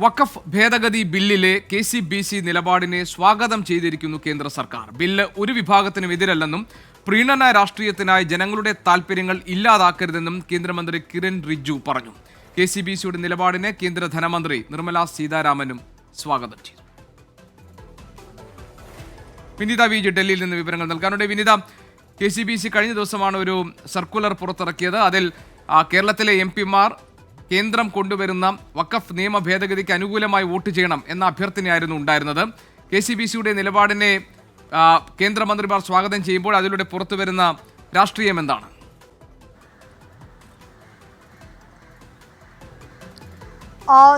വഖഫ് ഭേദഗതി ബില്ലിലെ KCBC നിലപാടിനെ സ്വാഗതം ചെയ്തിരിക്കുന്നു കേന്ദ്ര സർക്കാർ. ബില്ല് ഒരു വിഭാഗത്തിനും എതിരല്ലെന്നും പ്രീണന രാഷ്ട്രീയത്തിനായി ജനങ്ങളുടെ താൽപര്യങ്ങൾ ഇല്ലാതാക്കരുതെന്നും കേന്ദ്രമന്ത്രി കിരൺ റിജ്ജു പറഞ്ഞു. KCBCയുടെ നിലപാടിനെ കേന്ദ്ര ധനമന്ത്രി നിർമ്മല സീതാരാമനും സ്വാഗതം ചെയ്തു. വിനീത വിജി ഡൽഹിയിൽ നിന്ന് വിവരങ്ങൾ നൽകാനുണ്ട്. വിനീത, KCBC കഴിഞ്ഞ ദിവസമാണ് ഒരു സർക്കുലർ പുറത്തിറക്കിയത്. അതിൽ കേരളത്തിലെ MP-മാർ കേന്ദ്രം കൊണ്ടുവരുന്ന വഖഫ് നിയമ ഭേദഗതിക്ക് അനുകൂലമായി വോട്ട് ചെയ്യണം എന്ന അഭ്യർത്ഥനയായിരുന്നു ഉണ്ടായിരുന്നത്. KCBCയുടെ നിലപാടിനെ കേന്ദ്രമന്ത്രിമാർ സ്വാഗതം ചെയ്യുമ്പോൾ അതിലൂടെ പുറത്തുവരുന്ന രാഷ്ട്രീയം എന്താണ്?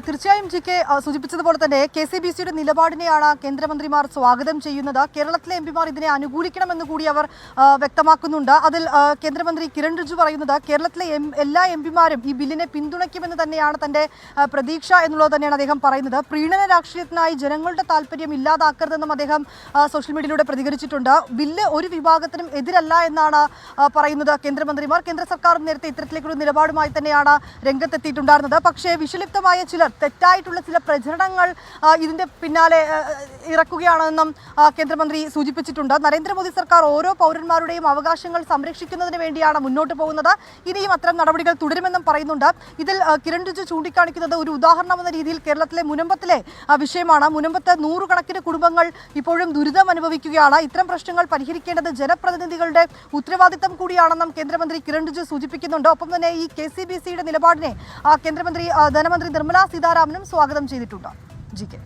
തീർച്ചയായും ജിക്ക് സൂചിപ്പിച്ചതുപോലെ തന്നെ KCBCയുടെ നിലപാടിനെയാണ് കേന്ദ്രമന്ത്രിമാർ സ്വാഗതം ചെയ്യുന്നത്. കേരളത്തിലെ MP-മാർ ഇതിനെ അനുകൂലിക്കണമെന്ന് കൂടി അവർ വ്യക്തമാക്കുന്നുണ്ട്. അതിൽ കേന്ദ്രമന്ത്രി കിരൺ റിജ്ജു പറയുന്നത് കേരളത്തിലെ എല്ലാ MP-മാരും ഈ ബില്ലിനെ പിന്തുണയ്ക്കുമെന്ന് തന്നെയാണ് തന്റെ പ്രതീക്ഷ എന്നുള്ളത് തന്നെയാണ് അദ്ദേഹം പറയുന്നത്. പ്രീണന രാഷ്ട്രീയത്തിനായി ജനങ്ങളുടെ താല്പര്യം ഇല്ലാതാക്കരുതെന്നും അദ്ദേഹം സോഷ്യൽ മീഡിയയിലൂടെ പ്രതികരിച്ചിട്ടുണ്ട്. ബില്ല് ഒരു വിഭാഗത്തിനും എതിരല്ല എന്നാണ് പറയുന്നത് കേന്ദ്രമന്ത്രിമാർ. കേന്ദ്ര സർക്കാർ നേരത്തെ ഇത്തരത്തിലേക്കുള്ള നിലപാടുമായി തന്നെയാണ് രംഗത്തെത്തിയിട്ടുണ്ടായിരുന്നത്. പക്ഷേ വിഷലിപ്തമായ ചിലർ തെറ്റായിട്ടുള്ള ചില പ്രചരണങ്ങൾ ഇതിന്റെ പിന്നാലെ ഇറക്കുകയാണെന്നും കേന്ദ്രമന്ത്രി സൂചിപ്പിച്ചിട്ടുണ്ട്. നരേന്ദ്രമോദി സർക്കാർ ഓരോ പൗരന്മാരുടെയും അവകാശങ്ങൾ സംരക്ഷിക്കുന്നതിന് വേണ്ടിയാണ് മുന്നോട്ട് പോകുന്നത്. ഇനിയും അത്തരം നടപടികൾ തുടരുമെന്നും പറയുന്നുണ്ട്. ഇതിൽ കിരൺ റിജ്ജു ചൂണ്ടിക്കാണിക്കുന്നത് ഒരു ഉദാഹരണം എന്ന രീതിയിൽ കേരളത്തിലെ മുനമ്പത്തിലെ വിഷയമാണ്. മുനമ്പത്ത് നൂറുകണക്കിന് കുടുംബങ്ങൾ ഇപ്പോഴും ദുരിതം അനുഭവിക്കുകയാണ്. ഇത്തരം പ്രശ്നങ്ങൾ പരിഹരിക്കേണ്ടത് ജനപ്രതിനിധികളുടെ ഉത്തരവാദിത്തം കൂടിയാണെന്നും കേന്ദ്രമന്ത്രി കിരൺ റിജ്ജു സൂചിപ്പിക്കുന്നുണ്ട്. ഒപ്പം തന്നെ ഈ KCBCയുടെ നിലപാടിനെ ധനമന്ത്രി നിർമ്മല സീതാരാമനും സ്വാഗതം ചെയ്തിട്ടുണ്ട്. ജിക്ക്